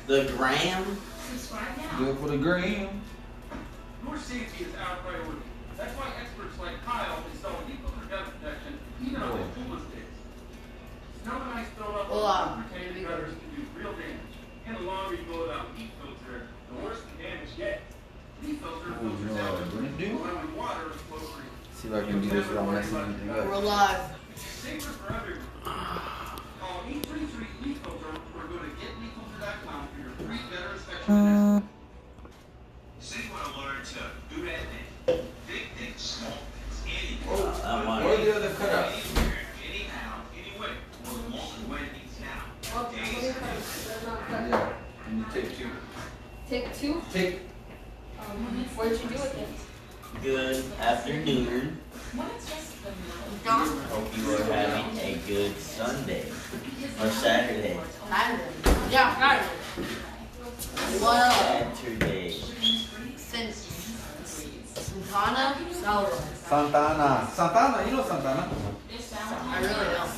The gram? Do it for the gram. Your safety is our priority. That's why experts like Kyle install lethal gun protection even on the coolest days. Snow and ice build up on protected gutters can do real damage. And the longer you go without leaf filter, the worse the damage gets. Leaf filter filters out allowing water to flow free. See if I can do this without messing anything up. We're live. Safer for everyone. Call 833 leaf filter or go to getleaffilter.com for your free gutter inspection. So you want to learn to do that thing. Big things, small things, anything. Where's the other cutout? Anywhere, anyhow, anyway. Well, the moment when it's now. Yeah. And you take two. Take two? Take. What did you do with it? Good afternoon. Hope you are having a good Sunday. Or Saturday. Yeah, Saturday. Well, Saturday. Santana? Santana, you know Santana. I really don't.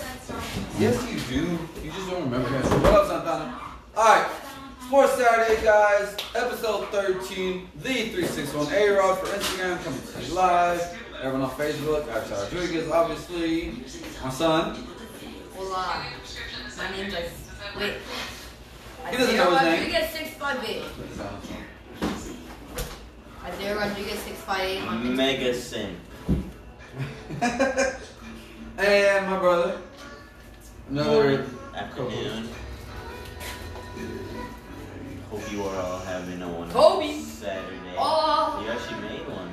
Yes, you do. You just don't remember him. What up, Santana? Alright. Sports Saturday, guys. Episode 13. The 361 A-Rod for Instagram. Coming to you live. Everyone on Facebook. Sarah Rodriguez, obviously. My son. Well, my name's like, wait. He doesn't know his name. Rodriguez 658. Isaiah Rodriguez 658 on Instagram. Mega Sin. And my brother. Another Afternoon. Hope you are all having a wonderful Kobe. Saturday. Oh. You actually made one.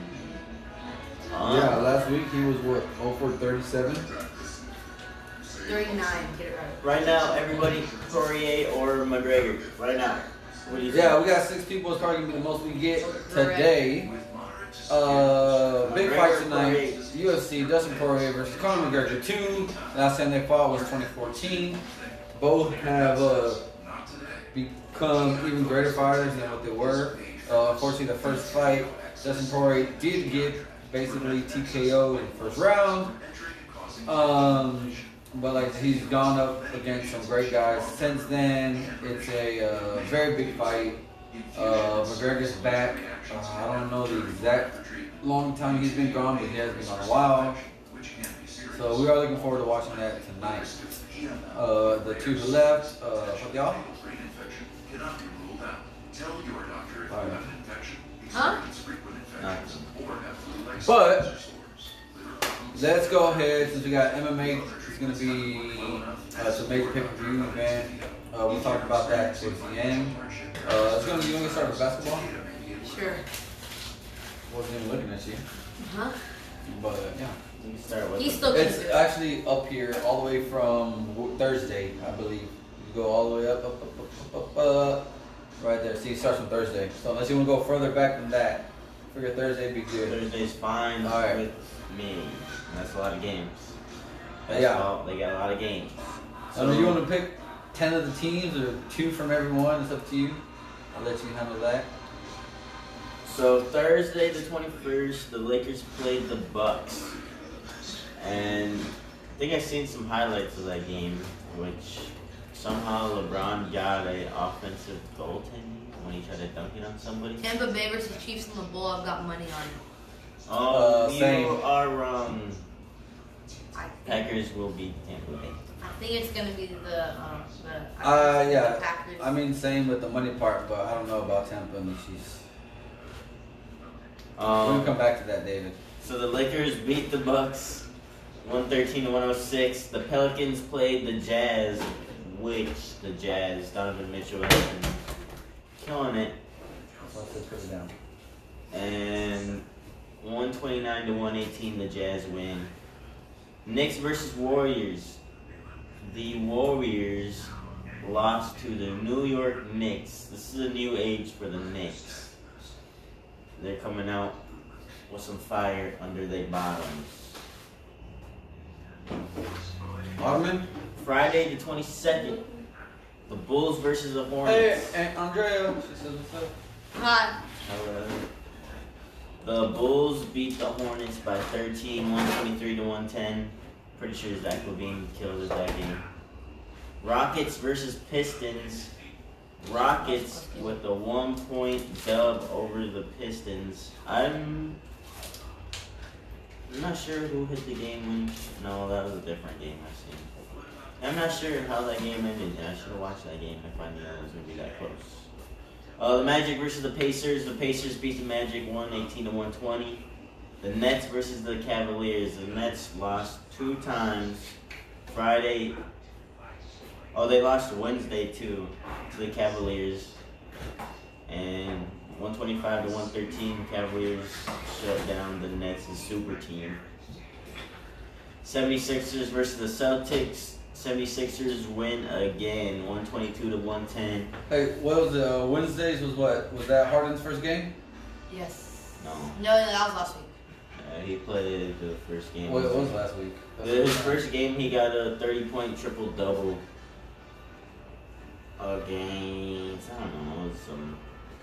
Yeah, last week he was what? 0 for 37? 39, get it right. Right now, everybody, Fourier or Mcgregor. Right now. What do you think? Yeah, we got 6 people. It's probably going to be the most we get today. Big fight tonight. UFC, Dustin Poirier versus Conor McGregor 2. Last time they fought was 2014. Both have become even greater fighters than what they were. Unfortunately, the first fight, Dustin Poirier did get basically TKO in the first round. But like he's gone up against some great guys since then. It's a very big fight. McGregor's back. I don't know the exact long time he's been gone, but he has been gone a while. So we are looking forward to watching that tonight. The two to the left, what y'all? Huh? But let's go ahead, since we got MMA. It's going to be some major pay-per-view event. We talked about that towards the end. It's going to be, you want to start with basketball? Sure. Wasn't even looking at you. Huh? But yeah. You can start with He's it. still It's gonna do it. actually up here, all the way from Thursday, I believe. You go all the way up. Right there. See, it starts from Thursday. So unless you want to go further back than that, figure Thursday'd be good. Thursday's fine All right. with me. And that's a lot of games. Yeah. All, they got a lot of games. I mean, you want to pick 10 of the teams or 2 from everyone? It's up to you. I'll let you handle that. So Thursday the 21st, the Lakers played the Bucks. And I think I've seen some highlights of that game, which somehow LeBron got an offensive goaltending when he tried to dunk it on somebody. Tampa Bay versus Chiefs on the Bull. I've got money on it. Oh, same. you are wrong. I think, Packers will beat Tampa Bay. I think it's gonna be the Yeah. Packers. I mean, same with the money part, but I don't know about Tampa and the Chiefs. We'll come back to that, David. So the Lakers beat the Bucks 113-106. The Pelicans played the Jazz, which the Jazz, Donovan Mitchell has been killing it. So let's put it down. And 129-118, the Jazz win. Knicks versus Warriors. The Warriors lost to the New York Knicks. This is a new age for the Knicks. They're coming out with some fire under their bottoms. Ottoman? Friday the 22nd, the Bulls versus the Hornets. Hey, Andrea. She says what's up. Hi. Hello. The Bulls beat the Hornets by 13, 123-110. Pretty sure Zach Levine killed it that game. Rockets versus Pistons. Rockets with a 1-point dub over the Pistons. I'm not sure who hit the game win. No, that was a different game I seen. I'm not sure how that game ended. I should have watched that game if I knew it was going to be that close. The Magic versus the Pacers. The Pacers beat the Magic 118-120. The Nets versus the Cavaliers. The Nets lost 2 times. Friday. Oh, they lost Wednesday too to the Cavaliers. And 125-113. Cavaliers shut down the Nets' super team. 76ers versus the Celtics. 76ers win again, 122-110. Hey, what was Wednesdays? Was what? Was that Harden's first game? Yes. No. No, that was last week. He played the first game. What was last week? His first game, he got a 30-point triple-double against, I don't know, some.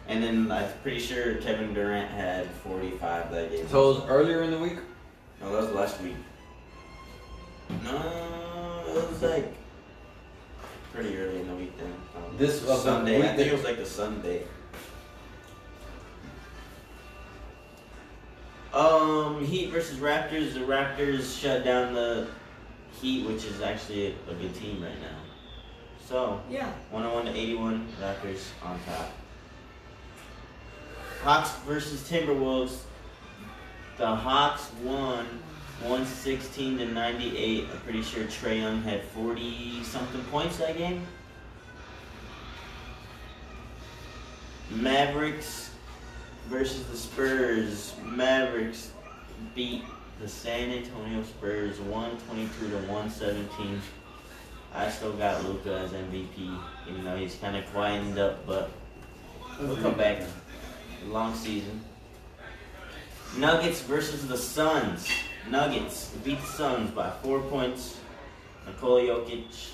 And then I'm pretty sure Kevin Durant had 45 that game. So it was earlier in the week? No, that was last week. No, it was like pretty early in the week then. This was Sunday. I think it was like the Sunday. Heat versus Raptors. The Raptors shut down the Heat, which is actually a good team right now. So, Yeah. 101-81, Raptors on top. Hawks versus Timberwolves. The Hawks won 116-98. I'm pretty sure Trae Young had 40-something points that game. Mavericks versus the Spurs. Mavericks beat the San Antonio Spurs 122-117. I still got Luka as MVP, even though he's kind of quietened up, but we'll come back. Long season. Nuggets versus the Suns. Nuggets beat the Suns by 4 points. Nikola Jokic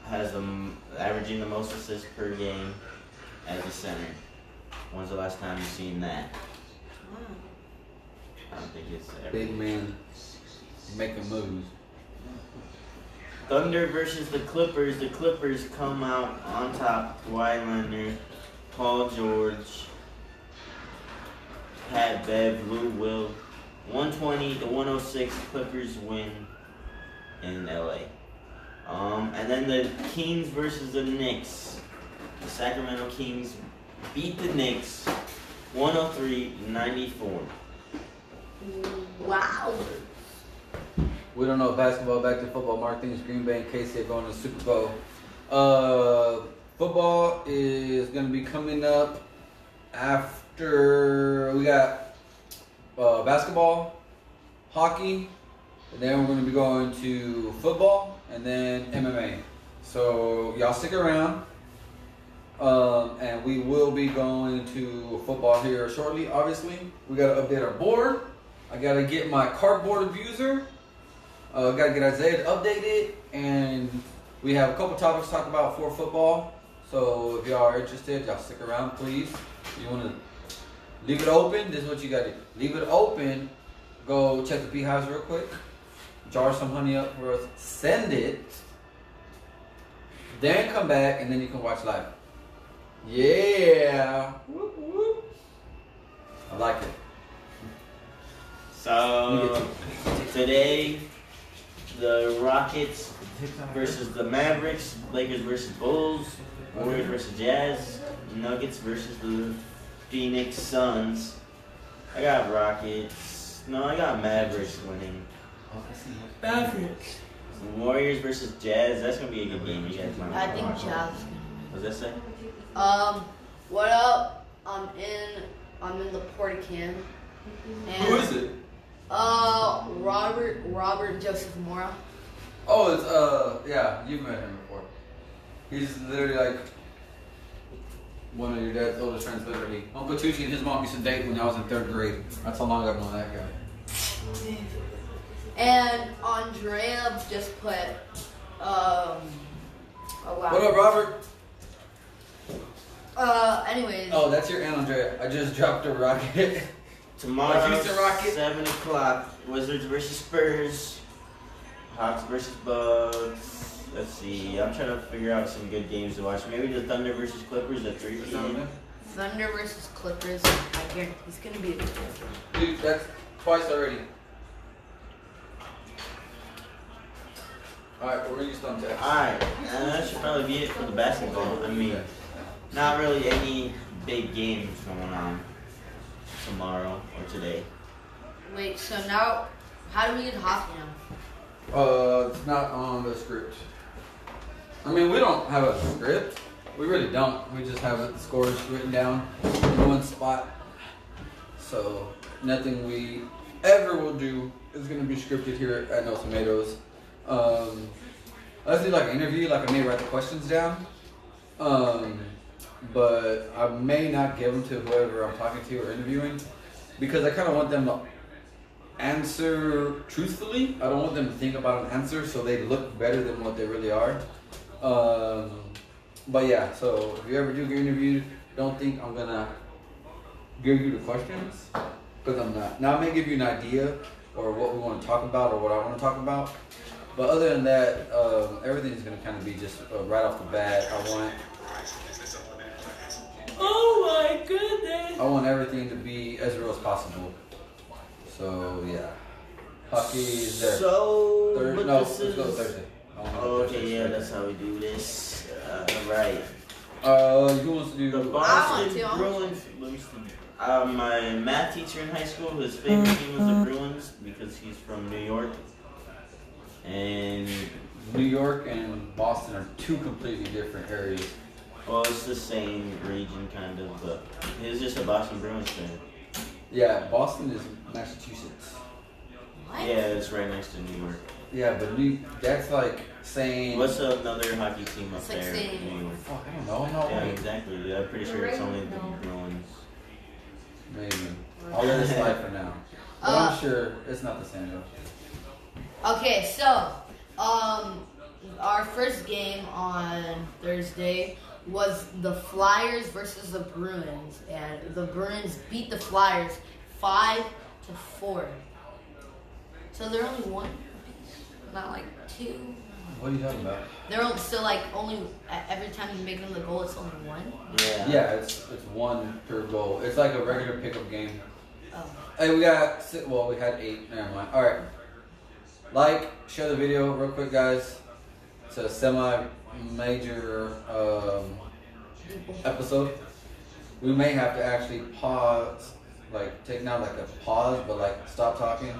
has averaging the most assists per game as a center. When's the last time you've seen that? I don't think it's ever. Big man making moves. Thunder versus the Clippers. The Clippers come out on top. Kawhi Leonard, Paul George, Pat Bev, Lou Will. 120-106. Clippers win in LA. And then the Kings versus the Knicks. The Sacramento Kings beat the Knicks 103-94. Wow. We don't know basketball. Back to football. Mark thinks Green Bay and KC are going to the Super Bowl. Football is going to be coming up after we got basketball, hockey, and then we're going to be going to football and then MMA. So y'all stick around. And we will be going to football here shortly. Obviously, we got to update our board. I got to get my cardboard abuser. Got to get Isaiah updated, and we have a couple topics to talk about for football. So if y'all are interested, y'all stick around, please. If you want to leave it open, this is what you got to do. Leave it open. Go check the beehives real quick. Jar some honey up for us. Send it. Then come back, and then you can watch live. Yeah. Whoop, whoop. I like it. So today, the Rockets versus the Mavericks, Lakers versus Bulls, Warriors versus Jazz, Nuggets versus the Phoenix Suns. I got Rockets. No, I got Mavericks winning. Mavericks. Warriors versus Jazz. That's gonna be a good game. You guys might. I think Jazz. What's that say? What up? I'm in the Portican. Who is it? Robert Joseph Mora. Oh, it's yeah, you've met him before. He's literally like one of your dad's oldest friends, literally. Uncle Tucci and his mom used to date when I was in 3rd grade. That's how long I've known that guy. And Andrea just put oh wow. What up, Robert? Anyways. Oh, that's your Aunt Andrea. I just dropped a rocket. Tomorrow, Houston Rockets. 7 o'clock. Wizards versus Spurs. Hawks versus Bucks. Let's see. I'm trying to figure out some good games to watch. Maybe the Thunder versus Clippers at 3 p.m. Thunder versus Clippers. I guarantee it's gonna be a good game. Dude, that's twice already. Alright, we're used on text. Alright, and that should probably be it for the basketball. I mean, not really any big games going on tomorrow or today. Wait, so now, how do we get hockey now? It's not on the script. I mean, we don't have a script. We really don't. We just have the scores written down in one spot. So nothing we ever will do is going to be scripted here at No Tomatoes. Let's do like an interview. Like I may write the questions down. But I may not give them to whoever I'm talking to or interviewing because I kind of want them to answer truthfully. I don't want them to think about an answer so they look better than what they really are. But yeah, so if you ever do get interviewed, don't think I'm gonna give you the questions because I'm not. Now I may give you an idea or what we want to talk about or what I want to talk about. But other than that, everything's gonna kind of be just right off the bat. Oh my goodness! I want everything to be as real as possible. So yeah, hockey is there. So, but No, this let's go is... Thursday. Okay, yeah, that's how we do this. Right. Who wants to do The Boston Bruins. My math teacher in high school, his favorite team was the Bruins because he's from New York. And New York and Boston are two completely different areas. well, it's the same region kind of, but he's just a Boston Bruins fan. Yeah, Boston is Massachusetts. What? Yeah, it's right next to New York. Yeah, but that's like saying. What's another hockey team up It's like there saying- in New York? Fuck, I don't know. Yeah, exactly. Yeah, I'm pretty sure it's only the No. Bruins. Maybe. I'll let it slide for now. But I'm sure it's not the same though. Okay, so, our first game on Thursday was the Flyers versus the Bruins, and the Bruins beat the Flyers 5-4. So they're only one, not like two. What are you talking about? They're only, so like only every time you make them the goal, it's only one. Yeah. Yeah, it's one per goal. It's like a regular pickup game. Oh. Hey, we had 8. Never mind. All right. Share the video real quick, guys. It's a semi-major episode. We may have to actually pause, take not like a pause, but stop talking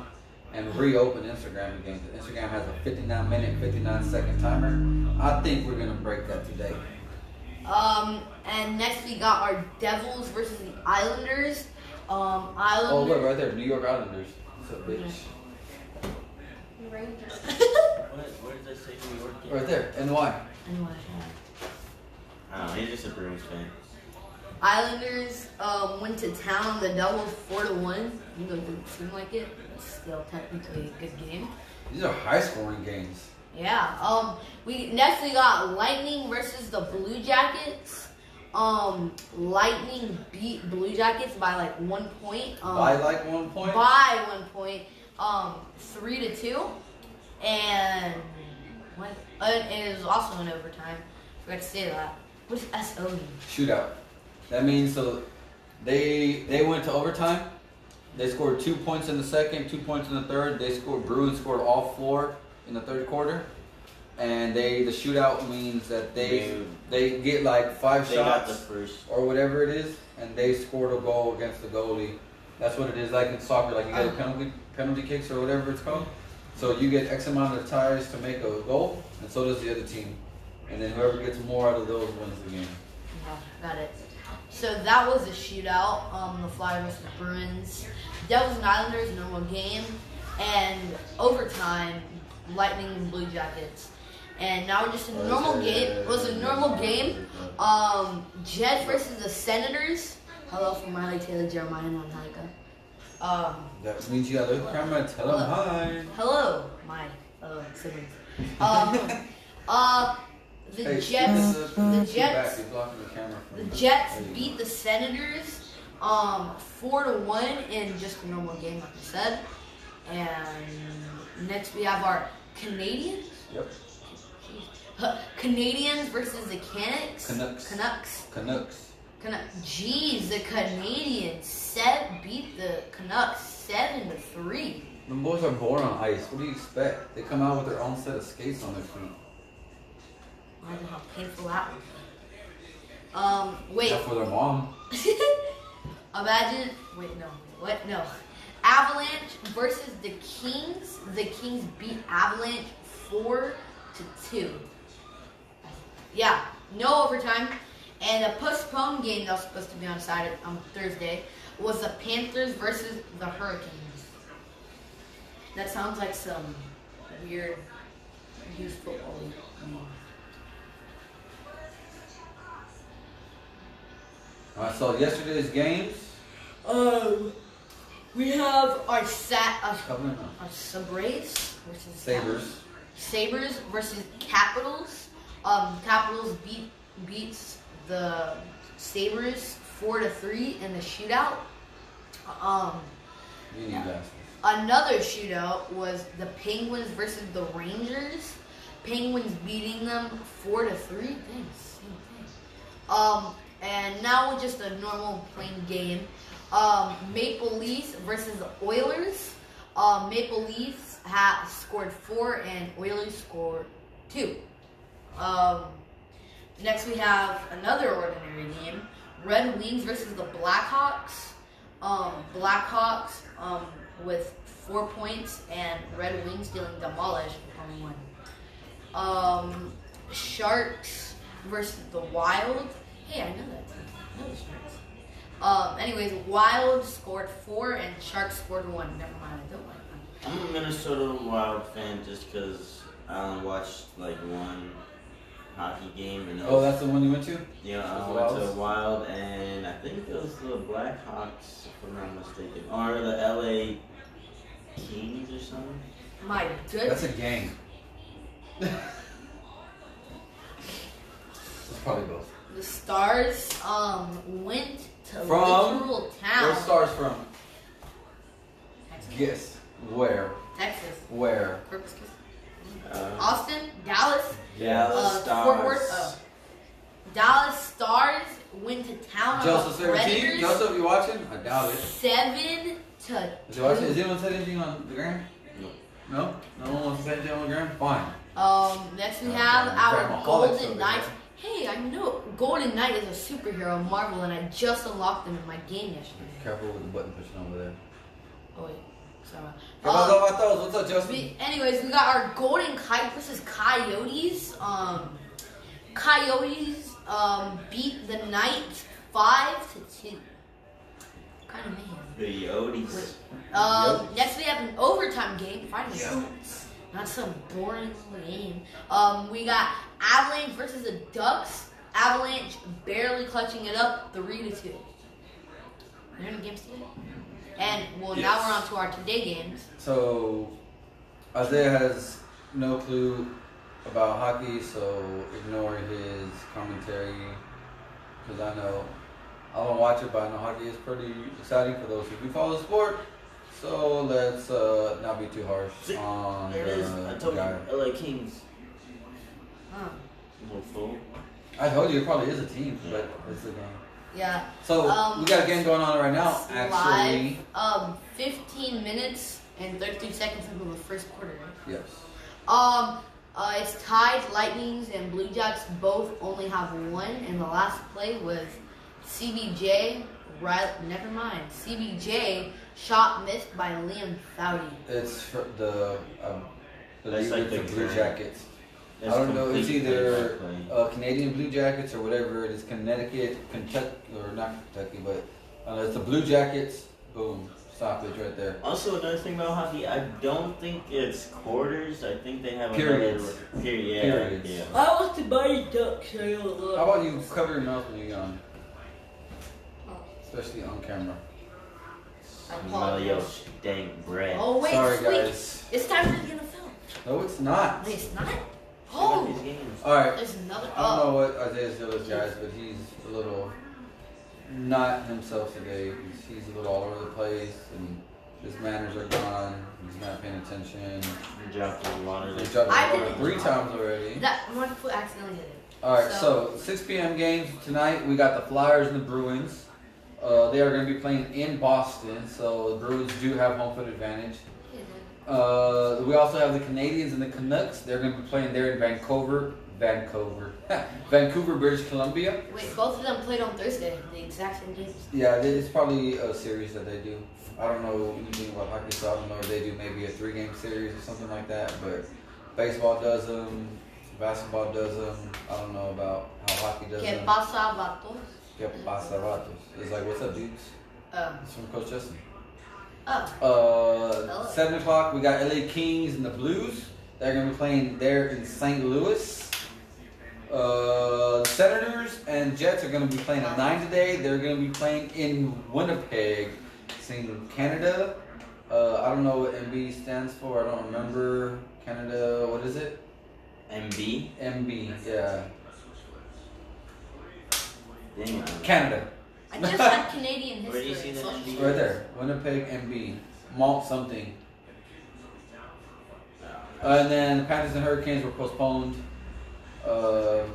and reopen Instagram again. Instagram has a 59-minute, 59-second timer. I think we're gonna break that today. And next we got our Devils versus the Islanders. Oh, look right there, New York Islanders. What's up, bitch? Rangers. Where did I say New York? Game? Right there, NY. Anyway. I don't know, he's just a Bruins fan. Islanders went to town on the Devils 4-1. Even though it didn't seem like it, it's still technically a good game. These are high-scoring games. Yeah. Next we got Lightning versus the Blue Jackets. Lightning beat Blue Jackets by 1 point. By 1 point? By 1 point. 3-2. And what? It was also in overtime. Forgot to say that. What's SO mean? Shootout. That means so they went to overtime. They scored 2 points in the second, 2 points in the third. Bruins scored all 4 in the third quarter. And the shootout means that they get 5 They got shots the first. or whatever it is, and they scored a goal against the goalie. That's what it is, like in soccer, you get a penalty kicks or whatever it's called. So you get X amount of tries to make a goal, and so does the other team. And then whoever gets more out of those wins the game. Yeah, got it. So that was a shootout. The Flyers versus the Bruins. Devils and Islanders, normal game. And overtime, Lightning and Blue Jackets. And now we're just a normal game. It was a normal game. Jets versus the Senators. Hello from Riley Taylor, Jeremiah, and Monica. That means you gotta look at the camera and tell them hi. Hello, my fellow siblings. The Hey, Jets. back. The Jets. You're blocking the camera The from Jets there you beat go. the Senators 4-1 in just a normal game, like I said. And next we have our Canadians. Yep. Canadians versus the Canucks. Canucks. Jeez, the Canadians beat the Canucks 7-3. The boys are born on ice. What do you expect? They come out with their own set of skates on their feet. I don't know how painful that would be. Wait. Except for their mom. Imagine. Wait, no. What? No. Avalanche versus the Kings. The Kings beat Avalanche 4-2. Yeah, no overtime. And a postponed game that was supposed to be on Thursday was the Panthers versus the Hurricanes. That sounds like some weird youth football game. Alright, so yesterday's games. We have our Sabres versus Sabres versus Capitals. Capitals beats the Sabres 4-3 in the shootout. Another shootout was the Penguins versus the Rangers. Penguins beating them 4-3. Dang, same thing. And now with just a normal plain game. Maple Leafs versus the Oilers. Maple Leafs scored 4 and Oilers scored 2. Next we have another ordinary game. Red Wings versus the Blackhawks. Blackhawks with 4 points and Red Wings getting demolished with only 1. Sharks versus the Wild. Hey, I know that. I know the Sharks. Anyways, Wild scored 4 and Sharks scored 1. Never mind, I don't like them. I'm a Minnesota Wild fan just because I only watched like one hockey game. And that's the one you went to? Yeah, I went to Wild, and I think it was the Blackhawks, if I'm not mistaken, or the LA Kings or something. My goodness. That's a gang. It's probably both. The Stars went to literal town. Where's Stars from? Texas. Guess. Where? Texas. Where? Corpus Christi. Austin, Dallas. Dallas Stars. Fort Worth. Dallas Stars went to town on Joseph's the favorite team? Predators. Joseph, you watching? I doubt it. 7-2. Is anyone said anything on the gram? No? No one wants to say anything on the gram? Fine. Next we have our Golden Knights. Hey, I know Golden Knight is a superhero, Marvel, and I just unlocked them in my game yesterday. Careful with the button pushing over there. Oh wait, sorry. What's up, Justin? Anyways, we got our Golden Kite versus Coyotes. Coyotes beat the Knights 5-2. Kind of mean. The Coyotes. Next we have an overtime game. Finally, not some boring game. We got Avalanche versus the Ducks. Avalanche barely clutching it up, 3-2. They're in the games today. And now we're on to our today games. So Isaiah has no clue about hockey, so ignore his commentary. Because I don't watch it, but I know hockey is pretty exciting for those who do follow the sport. So let's not be too harsh on I told guy. you, LA Kings. Huh. No fool. I told you it probably is a team, but it's a game. Yeah. So we got a game going on right now. Actually, live. 15 minutes and 33 seconds into the first quarter. Right? yes. It's tied. Lightnings and Blue Jacks both only have 1, and the last play was CBJ. Never mind. CBJ shot missed by Liam Foudy. It's for the That's like the Blue Jackets. That's I don't know. It's complete either play-by-play. Canadian Blue Jackets or whatever it is. Connecticut, Kentucky, or not Kentucky, but it's the Blue Jackets. Boom. Stoppage right there. Also, another thing about hockey, I don't think it's quarters. I think they have Periods. another period. Periods. Yeah. I want to buy a duck, so I don't look. How about you cover your mouth when you're young? Especially on camera. Smell your stank breath. Oh wait, Sorry, wait. guys. It's time for the NFL. No, it's not. Wait, it's not? Check out Oh, these games. Alright. there's another. I don't know what Isaiah's deal is, guys, but he's a little not himself today. He's a little all over the place, and His manners are gone. He's not paying attention. He dropped the water. He dropped I the water didn't. 3 times already. That one foot accidentally did it. Alright, so 6 p.m. games tonight. We got the Flyers and the Bruins. They are going to be playing in Boston, so the Bruins do have home field advantage. We also have the Canadians and the Canucks. They're going to be playing there in Vancouver, British Columbia. Wait, both of them played on Thursday, the exact same games. Yeah, it's probably a series that they do. I don't know anything about hockey, so I don't know if they do maybe a 3-game series or something like that. But baseball does them, basketball does them. I don't know about how hockey does Que them. pasa, vatos? Que pasa, vatos? It's like, what's up, dudes? It's from Coach Justin. 7 o'clock, we got LA Kings and the Blues. They're going to be playing there in St. Louis. Senators and Jets are going to be playing at 9 today. They're going to be playing in Winnipeg. It's in Canada. I don't know what MB stands for. I don't remember. Canada, what is it? MB? MB, yeah. Dang, Canada. I just had Canadian history. Where do you see that? Right there. Winnipeg, MB. Malt something. And then the Panthers and Hurricanes were postponed.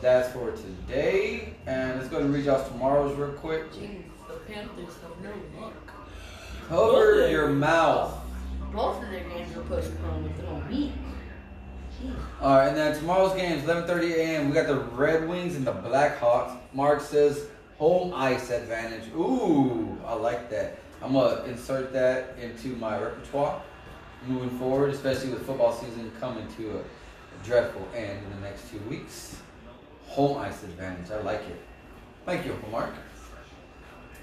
That's for today. And let's go to read y'all's tomorrow's real quick. Jeez, the Panthers have no luck. Cover your mouth. Both of their games were postponed within a week. Jeez. Alright, and then tomorrow's games, 11:30 a.m. We got the Red Wings and the Blackhawks. Mark says home ice advantage. Ooh, I like that. I'm going to insert that into my repertoire moving forward, especially with football season coming to a dreadful end in the next 2 weeks. Home ice advantage. I like it. Thank you, Uncle Mark.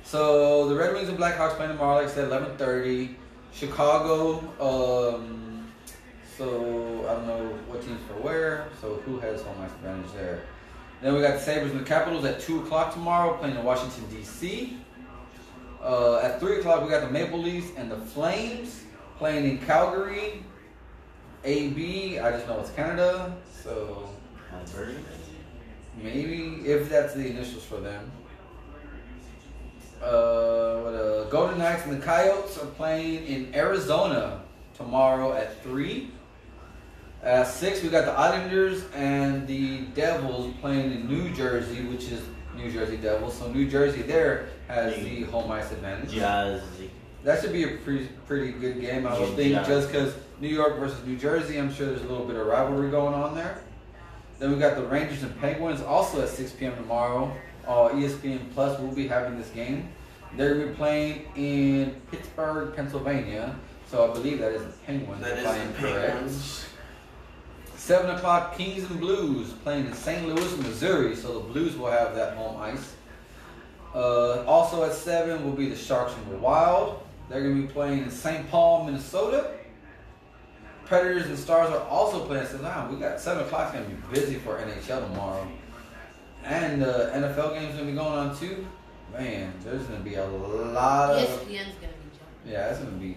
So the Red Wings and Blackhawks playing tomorrow, like I said, 11:30. Chicago. So I don't know what teams for where. So who has home ice advantage there? Then we got the Sabres and the Capitals at 2 o'clock tomorrow, playing in Washington, D.C. At 3 o'clock, we got the Maple Leafs and the Flames playing in Calgary. AB, I just know it's Canada, so maybe if that's the initials for them. Golden Knights and the Coyotes are playing in Arizona tomorrow at 3. At 6, we got the Islanders and the Devils playing in New Jersey, which is New Jersey Devils. So New Jersey there has the home ice advantage. Jersey. That should be a pretty good game, I would think, just because New York versus New Jersey, I'm sure there's a little bit of rivalry going on there. Then we got the Rangers and Penguins also at 6 p.m. tomorrow. ESPN Plus will be having this game. They're going to be playing in Pittsburgh, Pennsylvania. So I believe that is the Penguins. That if is I am the correct. Penguins. 7 o'clock, Kings and Blues playing in St. Louis, Missouri. So the Blues will have that home ice. Also at 7 will be the Sharks and the Wild. They're going to be playing in St. Paul, Minnesota. Predators and Stars are also playing. So now we got 7 o'clock going to be busy for NHL tomorrow. And the NFL game's going to be going on too. Man, there's going to be a lot of... ESPN's going to be jumping. Yeah, it's going to be...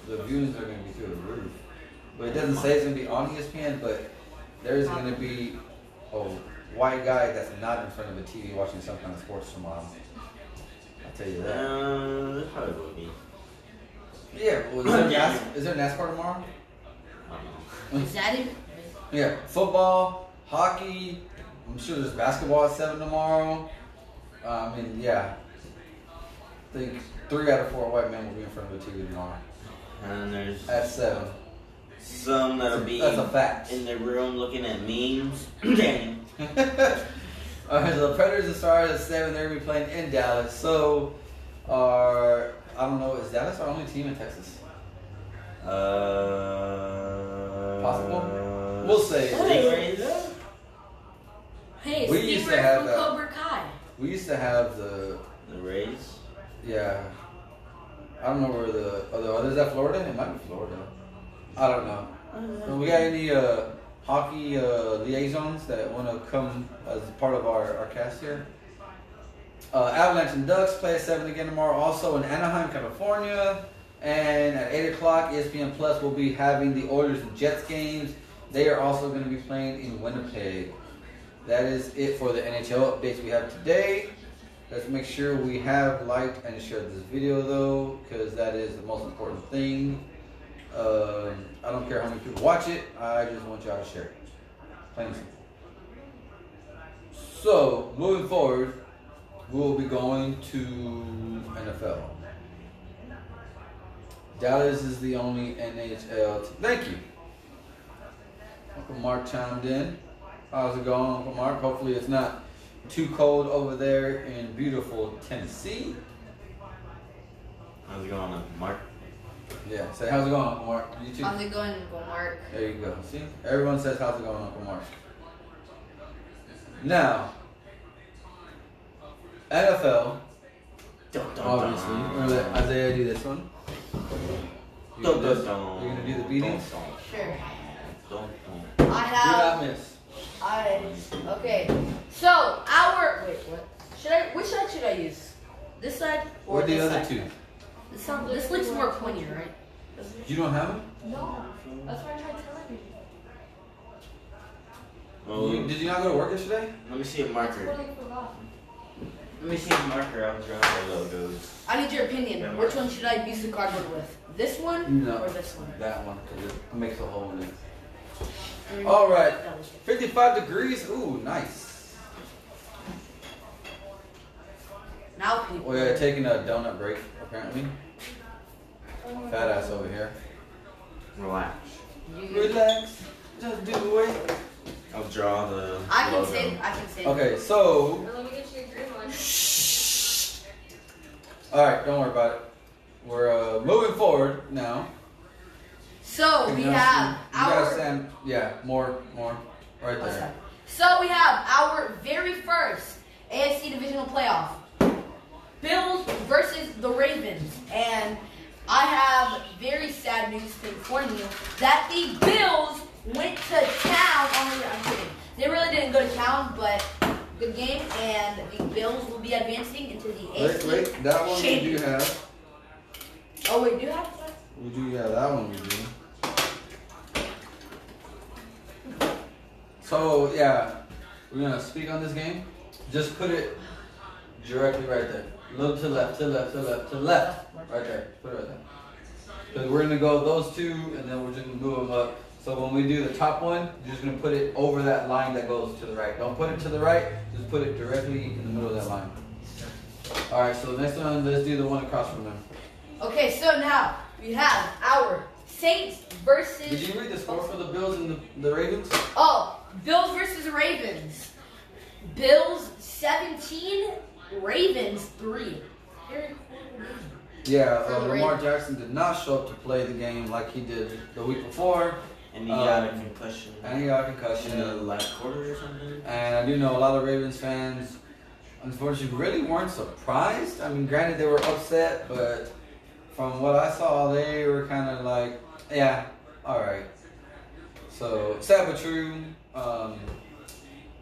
The views are going to be through the roof. But it doesn't say it's going to be on ESPN, but there's going to be a white guy that's not in front of a TV watching some kind of sports tomorrow. I'll tell you that. There probably will be. Yeah, well, is there NASCAR tomorrow? Is that it? Yeah, football, hockey. I'm sure there's basketball at 7 tomorrow. Yeah. I think 3 out of 4 white men will be in front of a TV tomorrow. And there's At 7. some that'll be That's a fact. in their room looking at memes. Dang. Alright, so the Predators and Stars at 7, they're going to be playing in Dallas. So, I don't know, is Dallas our only team in Texas? Possible? We'll say. Hey, We Steve used to Ray have from that. Cobra Kai. We used to have the, Rays? yeah. I don't know where is that Florida? It might be Florida. I don't know. We got any hockey liaisons that want to come as part of our cast here? Avalanche and Ducks play at 7 again tomorrow, also in Anaheim, California. And at 8 o'clock, ESPN Plus will be having the Oilers and Jets games. They are also going to be playing in Winnipeg. That is it for the NHL updates we have today. Let's make sure we have liked and shared this video though, because that is the most important thing. I don't care how many people watch it. I just want y'all to share it. Plain and simple. So, moving forward, we'll be going to NFL. Dallas is the only NHL. Thank you. Uncle Mark chimed in. How's it going, Uncle Mark? Hopefully it's not too cold over there in beautiful Tennessee. How's it going, Uncle Mark? Yeah, say how's it going, Uncle Mark? You too. How's it going, Uncle Mark? There you go. See? Everyone says how's it going, Uncle Mark. Now, NFL, obviously. We're gonna let Isaiah do this one. You're gonna do the beatings? Sure. Don't. I Do have. not miss. Okay. So which side should I use? This side or What the this other side? two? This looks more pointy, right? You don't have them? No. That's what I tried telling you. Well, Did you not go to work yesterday? let me see a marker. Let me see a marker. I'll draw the logos. I need your opinion. Which one should I use the cardboard with? This one No. or this one? That one, because it makes a hole in it. All right. 55 degrees. Ooh, nice. Now people. We're taking a donut break, apparently. Fat ass over here. Relax. Relax. Just do it. I'll draw the. I can logo. say. Okay, so. Let me get you a green one. Alright, don't worry about it. We're moving forward now. So we You have gotta our. stand. Yeah, more. Right What's there. that? So we have our very first AFC Divisional Playoff. Bills versus the Ravens. And I have very sad news to inform you that the Bills went to town on the. I'm kidding. They really didn't go to town, but good game, and the Bills will be advancing into the AFC. Wait, that one we do Championship. have. Oh, wait, do you have that? We do have that one we do. So, yeah, we're going to speak on this game. Just put it directly right there. Look to left, to left, to left, to left. Right there. Put it right there. Because we're going to go those two, and then we're just going to move them up. So when we do the top one, you're just going to put it over that line that goes to the right. Don't put it to the right. Just put it directly in the middle of that line. All right, so the next one, let's do the one across from them. Okay, so now we have our Saints versus. Did you read the score for the Bills and the Ravens? Oh, Bills versus the Ravens. Bills 17, Ravens 3. Very cool game. Yeah, For the Lamar Ravens. Jackson did not show up to play the game like he did the week before. And he got a concussion. And he got a In concussion. the last quarter or something. And I do know a lot of Ravens fans, unfortunately, really weren't surprised. I mean, granted, they were upset, but from what I saw, they were kind of like, yeah, all right. So, sad but true.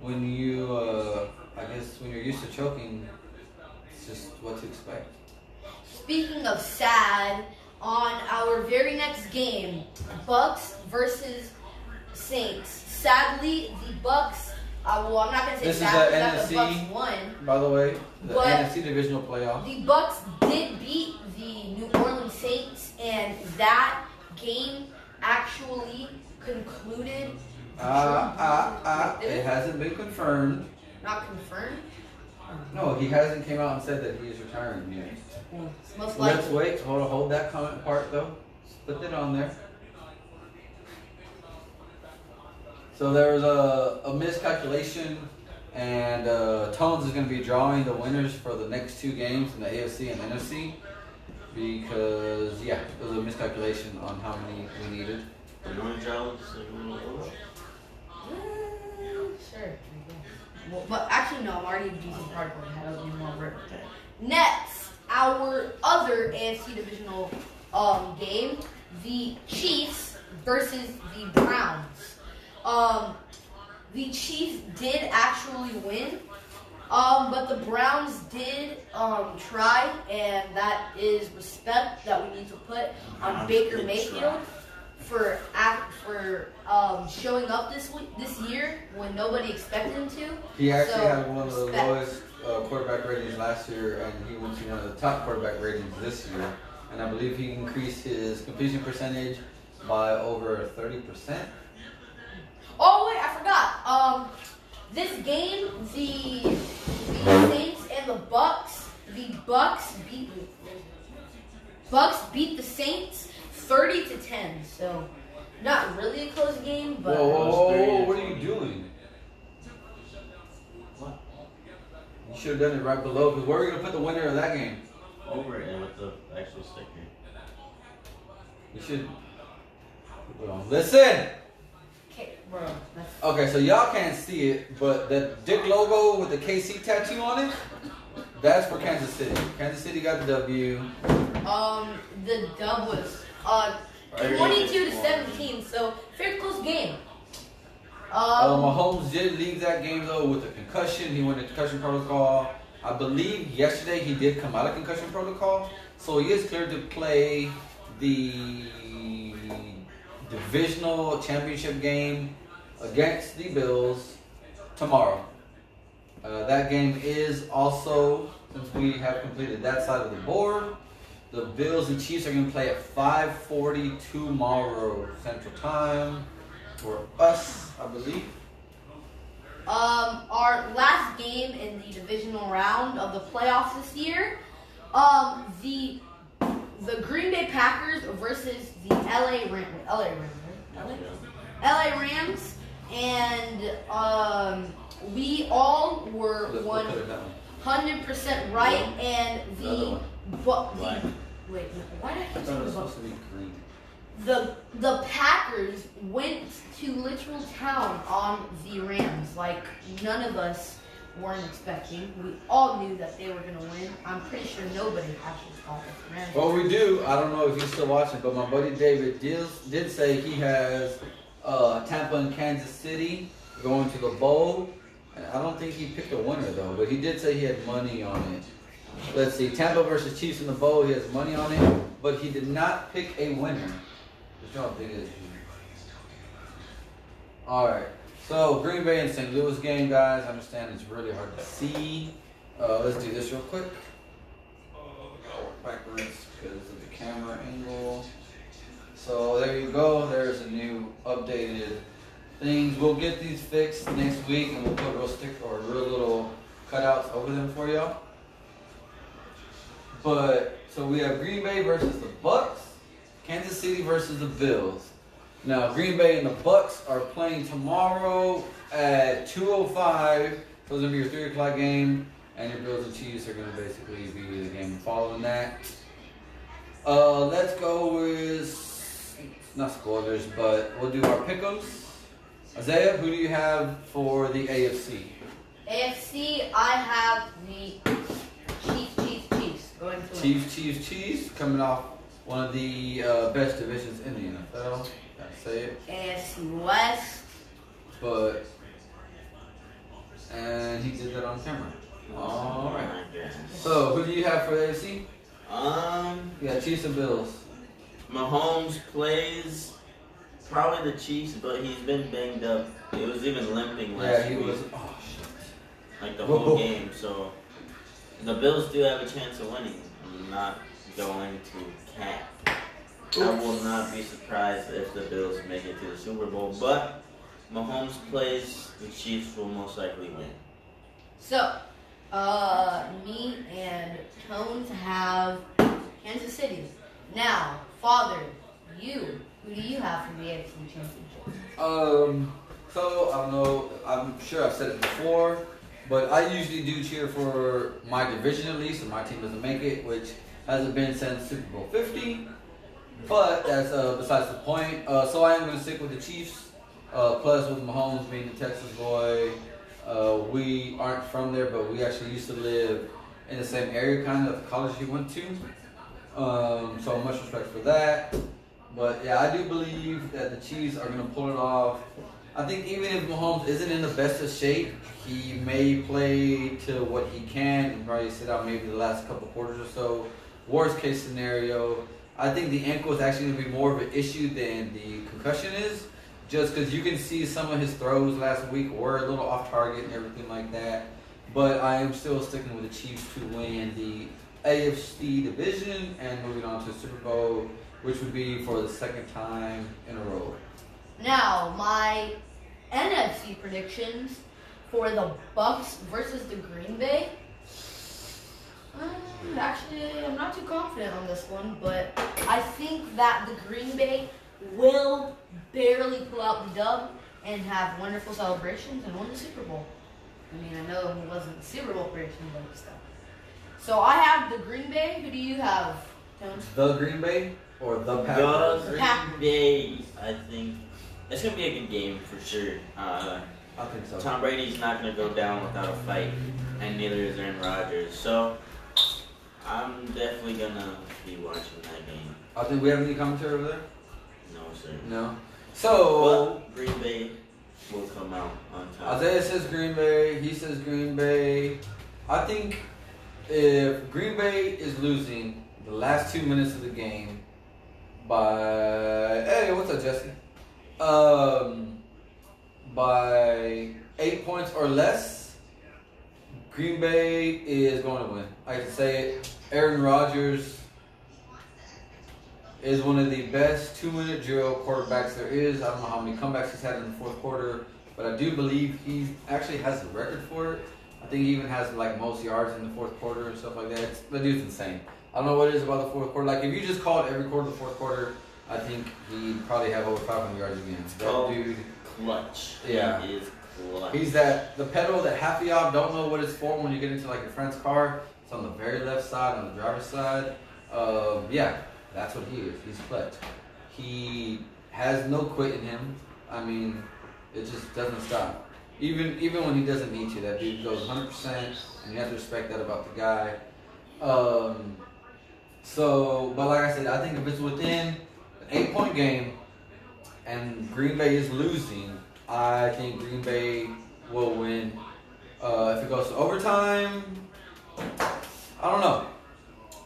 When you, I guess, when you're used to choking, it's just what to expect. Speaking of sad, on our very next game, Bucks versus Saints. Sadly, the Bucks. Well, I'm not gonna say This is sadly the that the Bucks NFC. won. By the way, the But- NFC Divisional Playoff. The Bucks did beat the New Orleans Saints, and that game actually concluded. It hasn't been confirmed. Not confirmed. No, he hasn't came out and said that he is retiring yet. It's most Let's likely. wait. Hold that comment part though. Put it on there. So there was a miscalculation, and Tones is going to be drawing the winners for the next two games in the AFC and NFC because yeah, it was a miscalculation on how many we needed. You want to draw just like a little logo? Sure. Well, but actually, no. I'm already using cardboard. I don't need more work. Next, our other AFC divisional game, the Chiefs versus the Browns. The Chiefs did actually win, but the Browns did try, and that is respect that we need to put on Baker Mayfield for showing up this year when nobody expected him to. He actually So, had one of the respect. lowest quarterback ratings last year, and he went to one of the top quarterback ratings this year. And I believe he increased his completion percentage by over 30%. Oh wait, I forgot. This game, the Saints and the Bucks beat the Saints 30-10. So not really a close game, but Whoa, what are you doing? What? You should have done it right below, because where are we going to put the winner of that game? Over it with the actual sticker. You should. Listen! okay, bro. That's, Okay, so y'all can't see it, but the Dick logo with the KC tattoo on it, that's for Kansas City. Kansas City got the W. the dub was 22-17, so very close game. Mahomes did leave that game though with a concussion. He went into concussion protocol. I believe yesterday he did come out of concussion protocol, so he is cleared to play the divisional championship game against the Bills tomorrow. That game is also, since we have completed that side of the board, the Bills and Chiefs are going to play at 5:40 tomorrow Central Time for us, I believe. Our last game in the divisional round of the playoffs this year, the Green Bay Packers versus the LA Rams, and we all were 100% right, and wait, why did I keep saying the Bucks? The Packers went to literal town on the Rams, like none of us weren't expecting. We all knew that they were going to win. I'm pretty sure nobody actually thought that the Rams. Well, we do. I don't know if you're still watching, but my buddy David did say he has Tampa and Kansas City going to the bowl. And I don't think he picked a winner though, but he did say he had money on it. Let's see, Tampa versus Chiefs in the bowl. He has money on it, but he did not pick a winner. Just how big it is. All right. So Green Bay and St. Louis game, guys. I understand it's really hard to see. Let's do this real quick. Backwards because of the camera angle. So there you go. There's a new updated things. We'll get these fixed next week, and we'll put real little cutouts over them for y'all. But so we have Green Bay versus the Bucks, Kansas City versus the Bills. Now Green Bay and the Bucks are playing tomorrow at 2:05. So it's gonna be your 3 o'clock game, and your Bills and Chiefs are gonna basically be the game following that. Let's go with not spoilers, but we'll do our pick'ems. Isaiah, who do you have for the AFC? AFC, I have the Chiefs going to win. Chiefs, coming off one of the best divisions in the NFL. Gotta say it. AFC West. And he did that on camera. All right. So, who do you have for the AFC? You got Chiefs and Bills. Mahomes plays probably the Chiefs, but he's been banged up. He was even limping last week. Was. Oh shit! Like the whole game. So the Bills do have a chance of winning. I'm not going to cap. I will not be surprised if the Bills make it to the Super Bowl, but Mahomes plays, the Chiefs will most likely win. So, me and Tones have Kansas City. Now, Father, who do you have for the AFC Championship? So I don't know. I'm sure I've said it before, but I usually do cheer for my division at least, and my team doesn't make it, which hasn't been since Super Bowl 50. But that's besides the point. So I am going to stick with the Chiefs. Plus, with Mahomes being a Texas boy, we aren't from there, but we actually used to live in the same area, kind of, the college he went to. So much respect for that. But yeah, I do believe that the Chiefs are going to pull it off. I think even if Mahomes isn't in the best of shape, he may play to what he can and probably sit out maybe the last couple quarters or so. Worst case scenario, I think the ankle is actually going to be more of an issue than the concussion is. Just because you can see some of his throws last week were a little off target and everything like that. but I am still sticking with the Chiefs to win the AFC division and moving on to Super Bowl, which would be for the second time in a row. Now, my NFC predictions for the Bucks versus the Green Bay. Actually, I'm not too confident on this one, but I think that the Green Bay will barely pull out the dub and have wonderful celebrations and win the Super Bowl. I mean, I know it wasn't the Super Bowl prediction, but still. So I have the Green Bay. Who do you have, Tones? The Green Bay or the Packers? The Green Bay. I think it's gonna be a good game for sure. I think so. Tom Brady's not gonna go down without a fight, and neither is Aaron Rodgers. So I'm definitely gonna be watching that game. I think we have any commentary over there? No, sir. No. So But Green Bay will come out on top. Isaiah says Green Bay. He says Green Bay. I think if Green Bay is losing the last 2 minutes of the game by what's up, Jesse? By 8 points or less, Green Bay is going to win. I can say it. Aaron Rodgers is one of the best 2-minute drill quarterbacks there is. I don't know how many comebacks he's had in the fourth quarter, but I do believe he actually has the record for it. I think he even has like most yards in the fourth quarter and stuff like that. The dude's insane. I don't know what it is about the fourth quarter. Like if you just called every quarter the fourth quarter, I think he'd probably have over 500 yards again. That dude, clutch. Yeah. He is clutch. he's the pedal that half of y'all don't know what it's for when you get into like your friend's car. It's on the very left side, on the driver's side. Yeah, that's what he is. He's clutch. He has no quit in him. I mean, it just doesn't stop. Even when he doesn't need to, that dude goes 100%, and you have to respect that about the guy. But like I said, I think if it's within an 8-point game and Green Bay is losing, I think Green Bay will win. If it goes to overtime, I don't know.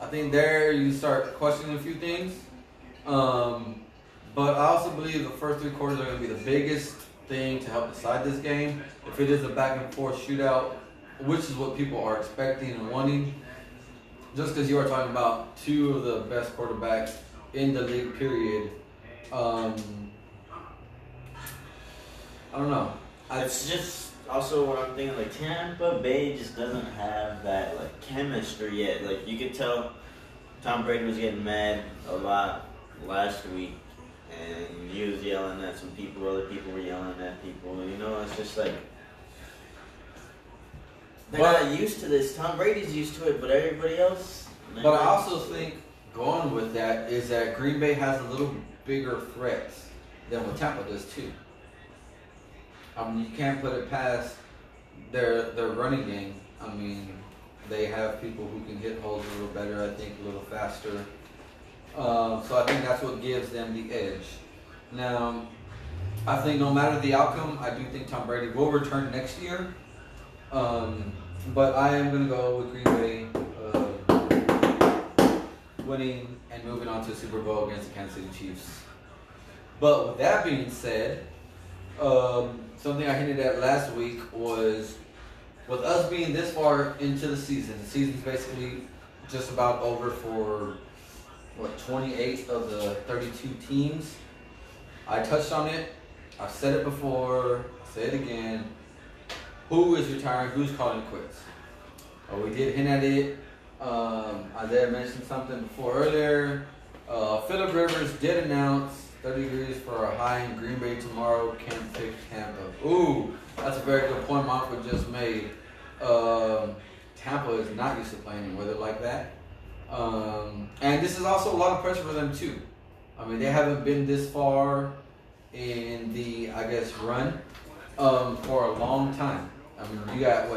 I think there you start questioning a few things. But I also believe the first 3 quarters are going to be the biggest thing to help decide this game. If it is a back and forth shootout, which is what people are expecting and wanting, just because you are talking about 2 of the best quarterbacks in the league, period. I don't know. It's just also what I'm thinking. Like Tampa Bay just doesn't have that like chemistry yet. Like you could tell Tom Brady was getting mad a lot last week, and he was yelling at some people. Other people were yelling at people. You know, it's just like they're not used to this. Tom Brady's used to it, but everybody else. But I also think going with that is that Green Bay has a little bigger threats than what Tampa does too. I mean, you can't put it past their running game. I mean, they have people who can hit holes a little better, I think, a little faster. So I think that's what gives them the edge. Now, I think no matter the outcome, I do think Tom Brady will return next year. But I am going to go with Green Bay winning and moving on to the Super Bowl against the Kansas City Chiefs. But with that being said, something I hinted at last week was with us being this far into the season's basically just about over for 28 of the 32 teams. I touched on it. I've said it before. I'll say it again. Who is retiring? Who's calling it quits? We did hint at it. Isaiah mentioned something before earlier. Phillip Rivers did announce 30 degrees for a high in Green Bay tomorrow. Can't pick Tampa. Ooh, that's a very good point my uncle just made. Tampa is not used to playing in weather like that. And this is also a lot of pressure for them too. I mean, they haven't been this far in the, I guess, run for a long time. I mean, you got,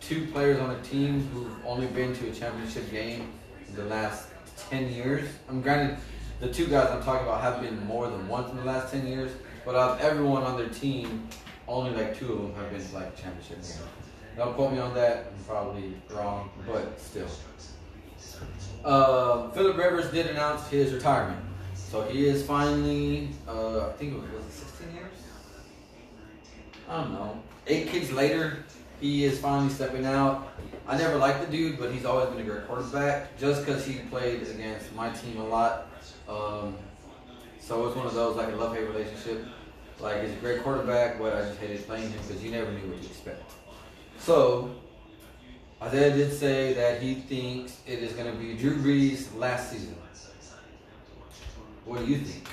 2 players on a team who've only been to a championship game in the last 10 years. I mean, granted, the 2 guys I'm talking about have been more than once in the last 10 years, but of everyone on their team, only 2 of them have been to a championship game. Don't quote me on that. I'm probably wrong, but still. Phillip Rivers did announce his retirement. So he is finally, I think it was it 16 years? I don't know. 8 kids later, he is finally stepping out. I never liked the dude, but he's always been a great quarterback just because he played against my team a lot. So it's one of those, like a love-hate relationship. Like, he's a great quarterback, but I just hated playing him because you never knew what to expect. So, Isaiah did say that he thinks it is going to be Drew Brees' last season. What do you think?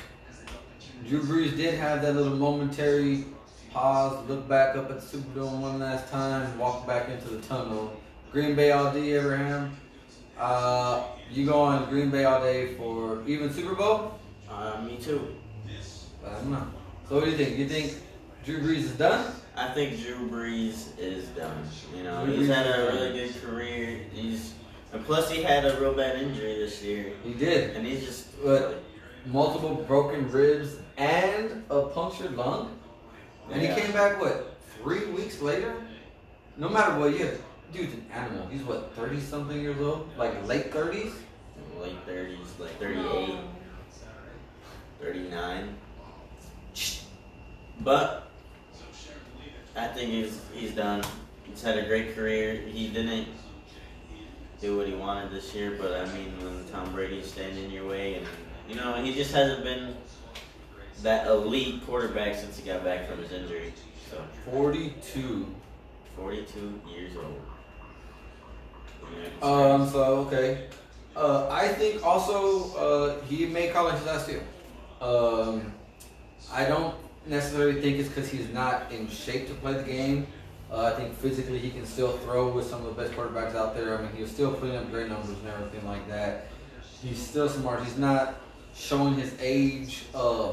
Drew Brees did have that little momentary pause, look back up at the Superdome one last time, walk back into the tunnel. Green Bay all day, Abraham. You going Green Bay all day for even Super Bowl? Me too. I don't know. So what do you think? You think Drew Brees is done? I think Drew Brees is done. You know, Drew he's Brees had is a done. really good career. And plus he had a real bad injury this year. He did. And he's just But multiple broken ribs and a punctured lung. And Yeah. he came back, 3 weeks later? No matter what, dude's an animal. He's 30-something years old? Like late 30s? late 30s, like 38, 39. But I think he's done. He's had a great career. He didn't do what he wanted this year, but I mean, when Tom Brady's standing in your way, and you know, he just hasn't been that elite quarterback since he got back from his injury. So 42 years old. Okay. I think also he may call it his last year. I don't necessarily think it's because he's not in shape to play the game. I think physically he can still throw with some of the best quarterbacks out there. I mean, he was still putting up great numbers and everything like that. He's still smart. He's not showing his age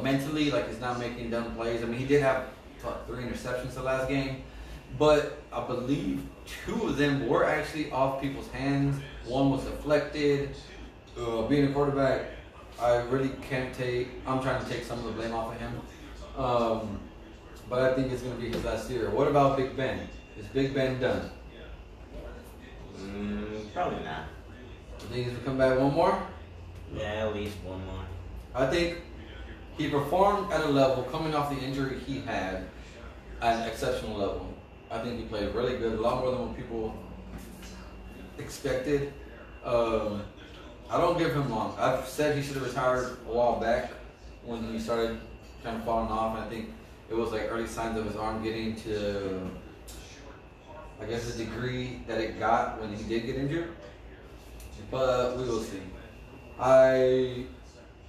mentally, like he's not making dumb plays. I mean, he did have 3 interceptions the last game, but I believe 2 of them were actually off people's hands. One was deflected. Being a quarterback, I really can't I'm trying to take some of the blame off of him. But I think it's going to be his last year. What about Big Ben? Is Big Ben done? Probably not. You think he's going to come back one more? Yeah, at least one more. I think he performed at a level, coming off the injury he had, at an exceptional level. I think he played really good, a lot more than what people expected. I don't give him long. I've said he should have retired a while back when he started kind of falling off. And I think it was like early signs of his arm getting to, I guess, the degree that it got when he did get injured. But we will see. I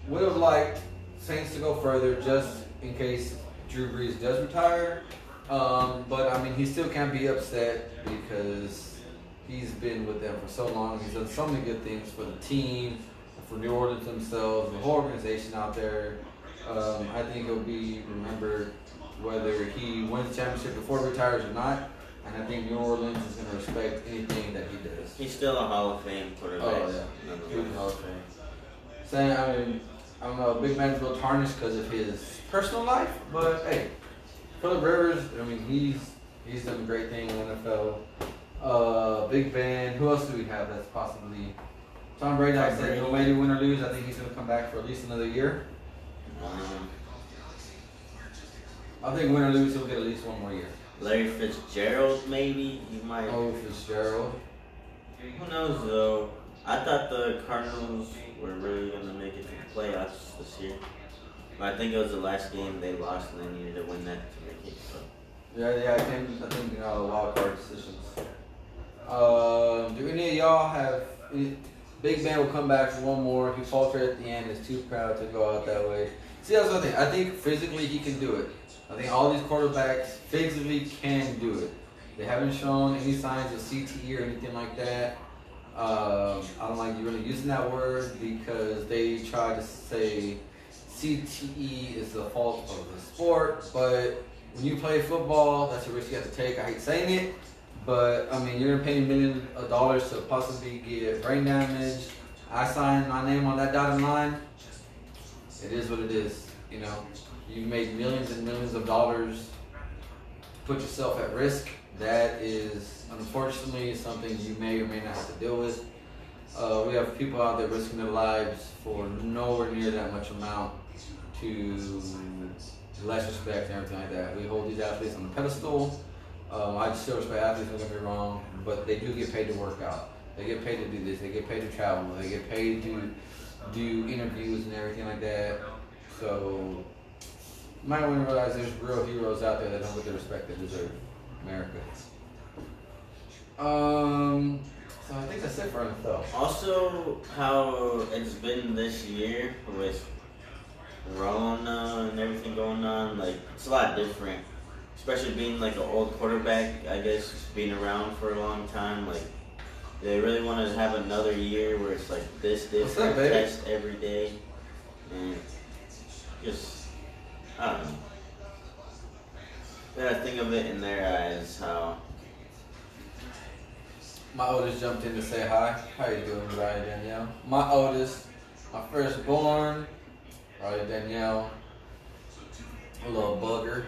would have liked Saints to go further just in case Drew Brees does retire. But I mean, he still can't be upset because he's been with them for so long. He's done so many good things for the team, for New Orleans themselves, the whole organization out there. I think he'll be remembered whether he wins the championship before he retires or not. And I think New Orleans is going to respect anything that he does. He's still a Hall of Fame quarterback. Oh, yeah. Huge Hall of Fame. Saying, I don't know, Big Ben's a little tarnished because of his personal life, but hey, Phillip Rivers, I mean, he's done a great thing in the NFL. Big Ben, who else do we have that's possibly? Tom Brady, I said, no matter win or lose, I think he's going to come back for at least another year. I think win or lose, he'll get at least one more year. Larry Fitzgerald, maybe? He might. Oh, Fitzgerald. Who knows, though? I thought the Cardinals were really going to make it to the playoffs this year. But I think it was the last game they lost, and they needed to win that to make it. So. Yeah, I think wild card decisions. Do any of y'all have Big Ben will come back for one more. He faltered at the end. Is too proud to go out that way. See, that's the thing. I think physically he can do it. I think all these quarterbacks physically can do it. They haven't shown any signs of CTE or anything like that. I don't like you really using that word because they try to say CTE is the fault of the sport, but when you play football, that's a risk you have to take. I hate saying it, but I mean, you're gonna pay millions of dollars to possibly get brain damage. I signed my name on that dotted line. It is what it is, you know. You made millions and millions of dollars to put yourself at risk. That is, unfortunately, something you may or may not have to deal with. We have people out there risking their lives for nowhere near that much amount to less respect and everything like that. We hold these athletes on a pedestal. I still respect athletes, don't get me wrong, but they do get paid to work out. They get paid to do this. They get paid to travel. They get paid to do interviews and everything like that. So, you might want to realize there's real heroes out there that don't get the respect they deserve. America. So I think that's it for NFL. Also, how it's been this year with Rona and everything going on, like, it's a lot different. Especially being like an old quarterback, I guess, being around for a long time. Like, they really want to have another year where it's like this different test every day. And just, I don't know. They gotta think of it in their eyes, how. My oldest jumped in to say hi. How you doing, Ryan Danielle? My oldest, my firstborn, Ryan Danielle, a little bugger.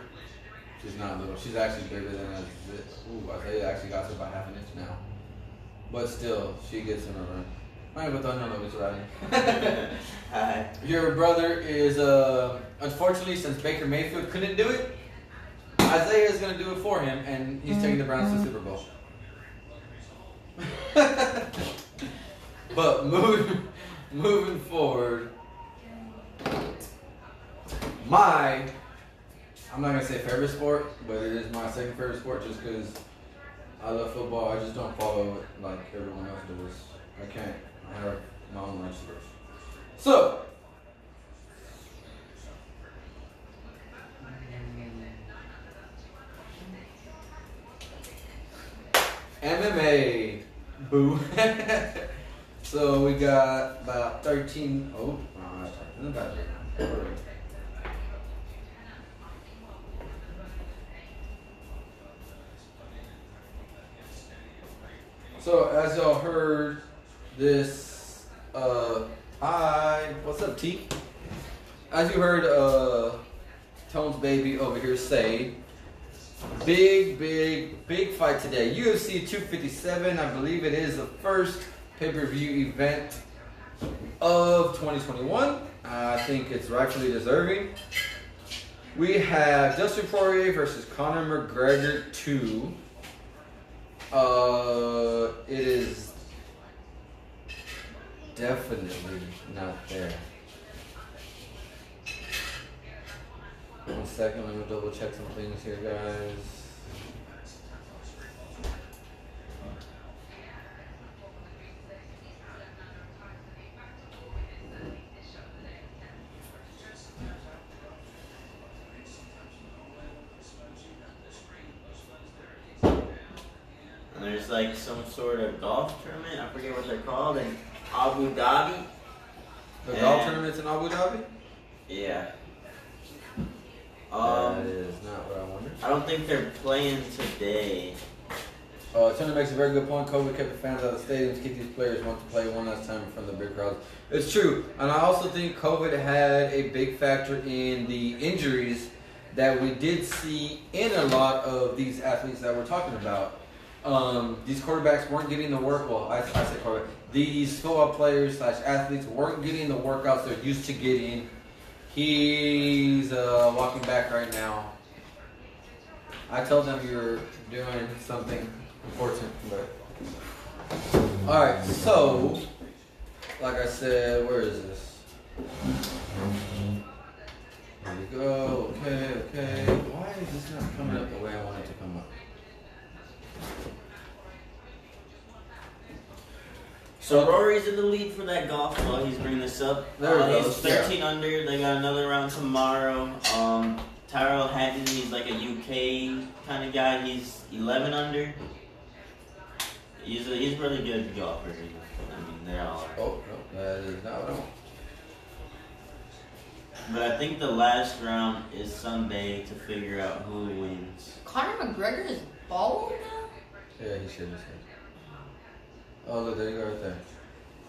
She's not little. She's actually bigger than us. Ooh, Isaiah actually got to about half an inch now. But still, she gets in a run. I ain't gonna know it's Ryan. Hi. Your brother is, unfortunately, since Baker Mayfield couldn't do it, Isaiah is gonna do it for him, and he's taking the Browns to the Super Bowl. But moving forward, I'm not gonna say favorite sport, but it is my second favorite sport just because I love football. I just don't follow it like everyone else does. I can't. I have my own life stories. So, MMA. Boo. So we got about 13. Oh, no, that's right. So as y'all heard this, what's up, T? As you heard, Tone's baby over here say, big fight today. UFC 257, I believe it is the first pay-per-view event of 2021. I think it's rightfully deserving. We have Justin Fourier versus Conor McGregor 2. It is definitely not there. 1 second, let me double check some things here, guys. And there's like some sort of golf tournament, I forget what they're called, in Abu Dhabi. The golf tournament's in Abu Dhabi? Yeah. That is not what I wondered. I don't think they're playing today. Turner makes a very good point. COVID kept the fans out of the stadiums, keep these players want to play one last time in front of the big crowds. It's true. And I also think COVID had a big factor in the injuries that we did see in a lot of these athletes that we're talking about. These quarterbacks weren't getting the work. Well, I say quarterback. These football players / athletes weren't getting the workouts they're used to getting. He's walking back right now. I told them you're doing something important, but all right. So, like I said, where is this? Here we go. Okay. Why is this not coming up the way I want it to come up? So Rory's in the lead for that golf while he's bringing this up. There it He's goes. 13 under. They got another round tomorrow. Tyrell Hatton, he's like a UK kind of guy. He's 11 under. He's a really good golfer. I mean, they all are. Oh, no, that is not what I want. But I think the last round is Sunday to figure out who wins. Conor McGregor is bald now? Yeah, he should. Oh, look, there you go right there.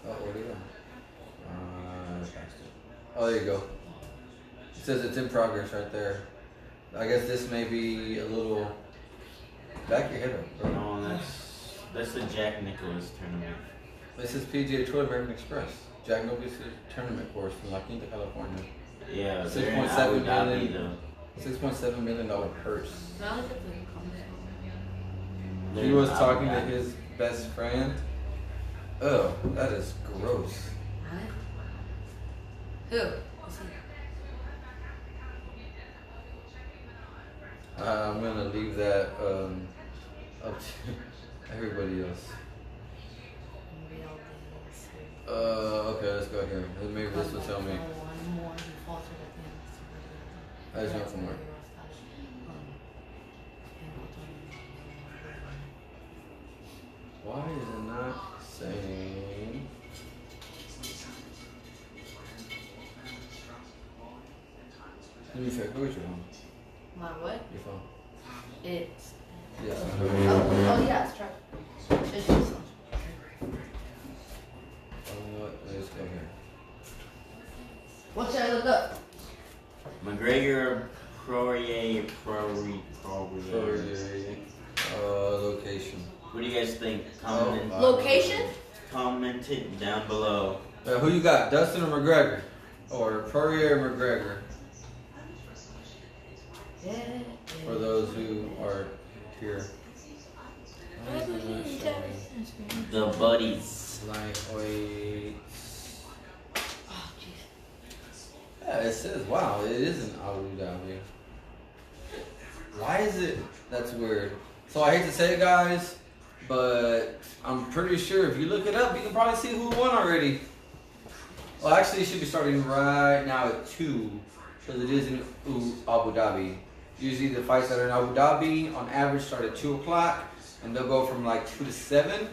Oh, where do you go? Oh, there you go. It says it's in progress right there. I guess this may be a little... Back your head up, bro. No, that's the Jack Nicklaus tournament. This is PGA Tour American Express. Jack Nicklaus tournament course from La Quinta, California. Yeah, they're in $6.7 Abu Dhabi, million. $6.7 million purse. Now look at the comments. He was talking to his best friend. Oh, that is gross. Who? I'm gonna leave that up to everybody else. Okay, let's go here. Maybe this will tell me. I just went somewhere. Why is it not saying? Let me check. Go with your phone. My what? Your phone. It's. Yes. Oh yeah, it's track. It's just. Let's go here. What should I look up? McGregor, Fourier. Location. What do you guys think? Location? Comment it down below. Who you got? Dustin or McGregor? Or Fourier or McGregor? Yeah. For those who are here. The buddies. Lightweight. Oh jeez. Yeah, it says, wow, it is an Abu Dhabi. Why is it? That's weird. So I hate to say it, guys, but I'm pretty sure if you look it up, you can probably see who won already. Well, actually, it should be starting right now at 2, because it is in Abu Dhabi. Usually the fights that are in Abu Dhabi, on average, start at 2 o'clock, and they'll go from like 2 to 7.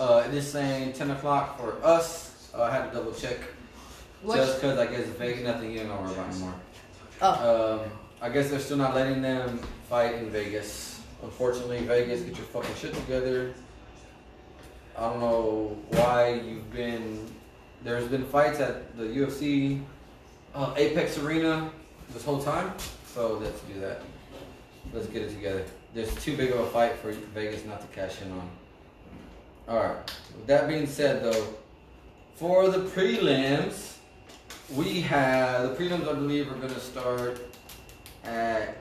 It is saying 10 o'clock for us. I had to double check. Just because I guess Vegas, nothing you don't know about anymore. Oh. I guess they're still not letting them fight in Vegas. Unfortunately, Vegas, get your fucking shit together. I don't know why there's been fights at the UFC Apex Arena this whole time. So let's do that. Let's get it together. There's too big of a fight for Vegas not to cash in on. Alright. With that being said though, for the prelims, we have the prelims I believe are gonna start at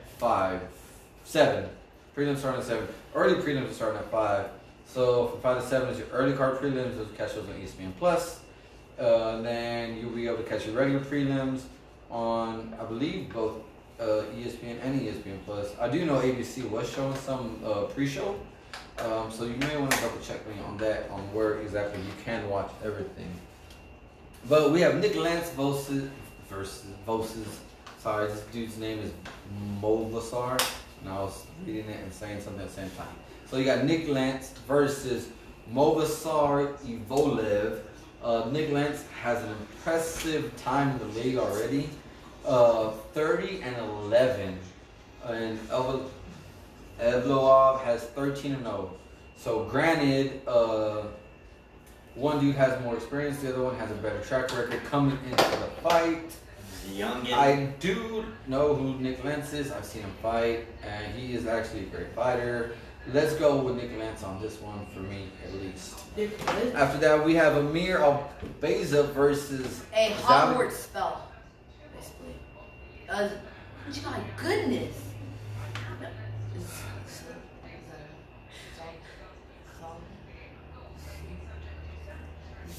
7. Prelims starting at 7. Early prelims are starting at 5. So from 5 to 7 is your early card prelims. Those catch those on ESPN Plus. Then you'll be able to catch your regular prelims on, I believe, both ESPN and ESPN Plus. I do know ABC was showing some pre-show. So you may want to double check me on that, on where exactly you can watch everything. But we have Nick Lance versus. Sorry, this dude's name is Movasar, and I was reading it and saying something at the same time. So you got Nick Lance versus Movasar Evloev. Nick Lance has an impressive time in the league already, 30-11, and Evloev has 13-0. So granted, one dude has more experience, the other one has a better track record coming into the fight. I do know who Nick Lance is. I've seen him fight, and he is actually a great fighter. Let's go with Nick Lance on this one for me, at least. After that, we have Amir Albaza versus A Hogwarts spell, basically. My goodness.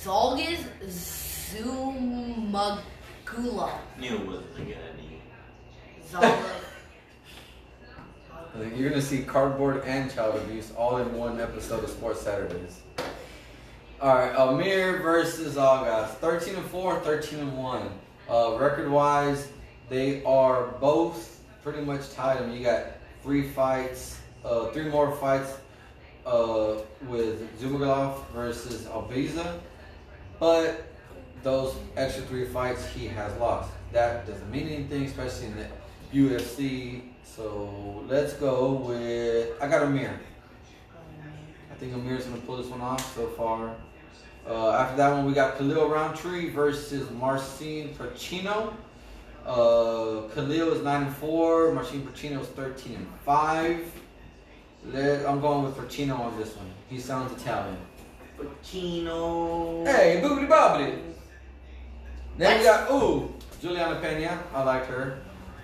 Zalgiz Zumagula. Knew it wasn't a good idea. Zalgiz. I think you're gonna see cardboard and child abuse all in one episode of Sports Saturdays. Alright, Amir versus Agas. 13-4, 13-1. Record-wise, they are both pretty much tied. I mean, you got 3 more fights with Zumagulov versus Albaza. But those extra 3 fights he has lost. That doesn't mean anything, especially in the UFC. So let's go with, I got Amir. I think Amir's going to pull this one off so far. After that one, we got Khalil Roundtree versus Marcin Pacino. Khalil is 9-4. Marcin Pacino is 13-5. I'm going with Pacino on this one. He sounds Italian. Pacino. Hey, boobity bobbity. Then we got, Julianna Pena. I like her.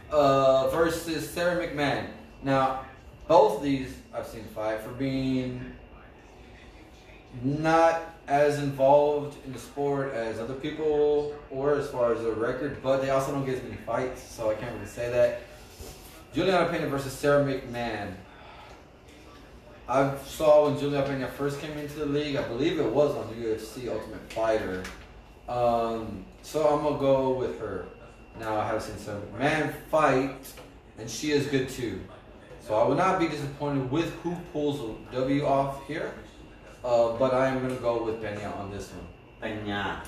Versus Sarah Mcmahon. Now, both these I've seen fight, for being not as involved in the sport as other people or as far as their record, but they also don't get as many fights, so I can't really say that. Julianna Pena versus Sarah Mcmahon. I saw when Julianna Pena first came into the league, I believe it was on UFC Ultimate Fighter. So I'm going to go with her. Now I have seen Sarah McMahon fight, and she is good too. So I will not be disappointed with who pulls a W off here. But I am going to go with Pena on this one. Pena.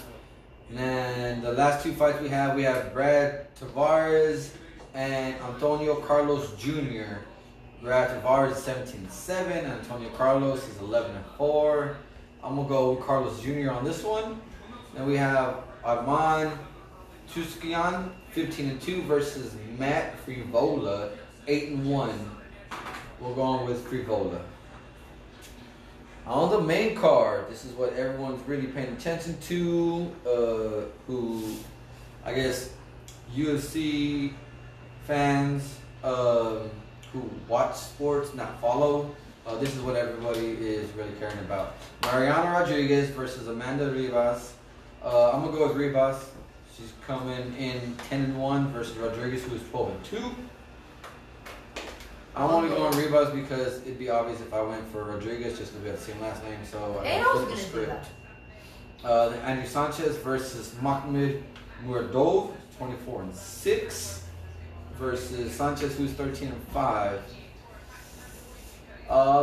And the last two fights we have Brad Tavares and Antonio Carlos Jr. Brad Tavares is 17-7. Antonio Carlos is 11-4. I'm going to go with Carlos Jr. on this one. Then we have Arman Tuskian, 15-2 versus Matt Frivola, 8-1. We're going with Frivola. On the main card, this is what everyone's really paying attention to, who, I guess, UFC fans who watch sports, not follow. This is what everybody is really caring about. Marianna Rodriguez versus Amanda Rivas. I'm going to go with Rivas. She's coming in 10-1 versus Rodriguez, who is 12-2. I'm only going Rivas because it'd be obvious if I went for Rodriguez just because we have the same last name. So I was going to do that. Andy Sanchez versus Mahmoud Muradov, 24-6 versus Sanchez, who's 13-5.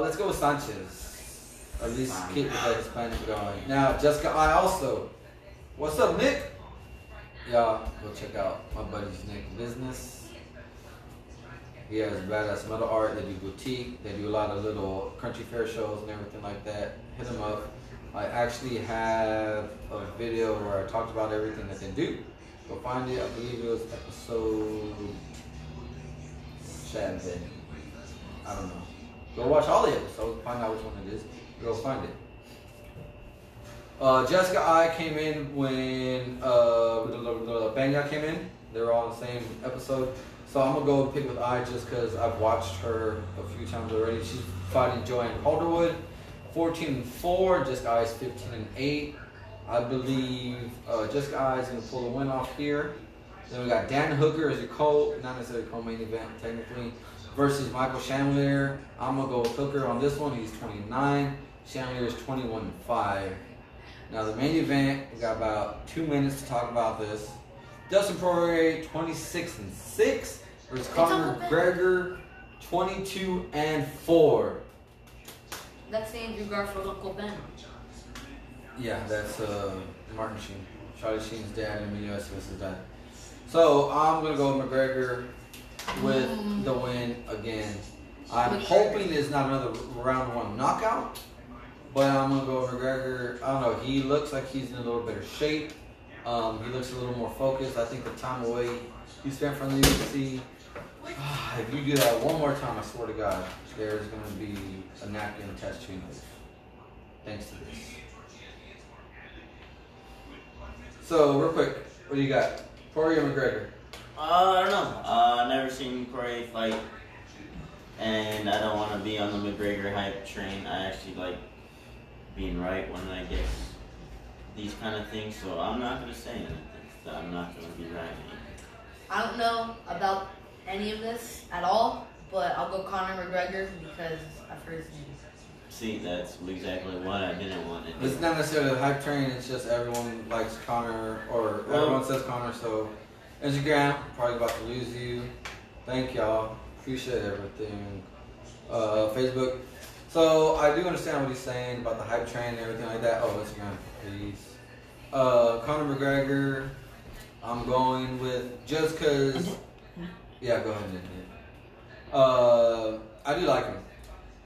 Let's go with Sanchez. At least keep with that Hispanic going. Now Jessica I also. What's up, Nick? Y'all go check out my buddy's Nick Business. He has badass metal art. They do boutique. They do a lot of little country fair shows and everything like that. Hit them up. I actually have a video where I talked about everything that they do. Go find it. I believe it was episode 7. I don't know. Go watch all the episodes. Find out which one it is. Go find it. Jessica I came in when Banya came in. They were all in the same episode. So I'm going to go and pick with I just because I've watched her a few times already. She's fighting Joanne Calderwood, 14-4. Jessica I is 15-8. I believe Jessica I is going to pull the win off here. Then we got Dan Hooker as a not necessarily co-main event technically, versus Michael Chandler. I'm going to go with Hooker on this one. He's 29. Chandler is 21-5. Now the main event, we got about 2 minutes to talk about this. Dustin Poirier, 26-6 versus Conor McGregor, 22-4. That's Andrew Garfield, Uncle Ben. Yeah, that's Martin Sheen, Charlie Sheen's dad, and Emilio Estevez's dad. So I'm gonna go with McGregor with the win again. I'm hoping it's not another round 1 knockout, but I'm gonna go with McGregor. I don't know. He looks like he's in a little better shape. He looks a little more focused. I think the time away he spent from the UFC. If you do that one more time, I swear to God, there's going to be a napkin attached to your nose. Thanks to this. So, real quick, what do you got? Poirier or McGregor? I don't know. I've never seen Poirier fight, and I don't want to be on the McGregor hype train. I actually like being right when I get these kind of things, so I'm not going to say anything. So I'm not going to be right. I don't know about any of this at all, but I'll go Conor McGregor because I've heard his name. See, that's exactly what I didn't want to do. It's not necessarily the hype train, it's just everyone likes Conor, or everyone says Conor, so Instagram, probably about to lose you. Thank y'all. Appreciate everything. Facebook. So I do understand what he's saying about the hype train and everything like that. Oh, Instagram, please. Conor McGregor, I'm going with just because. Yeah, go ahead, Nick. I do like him.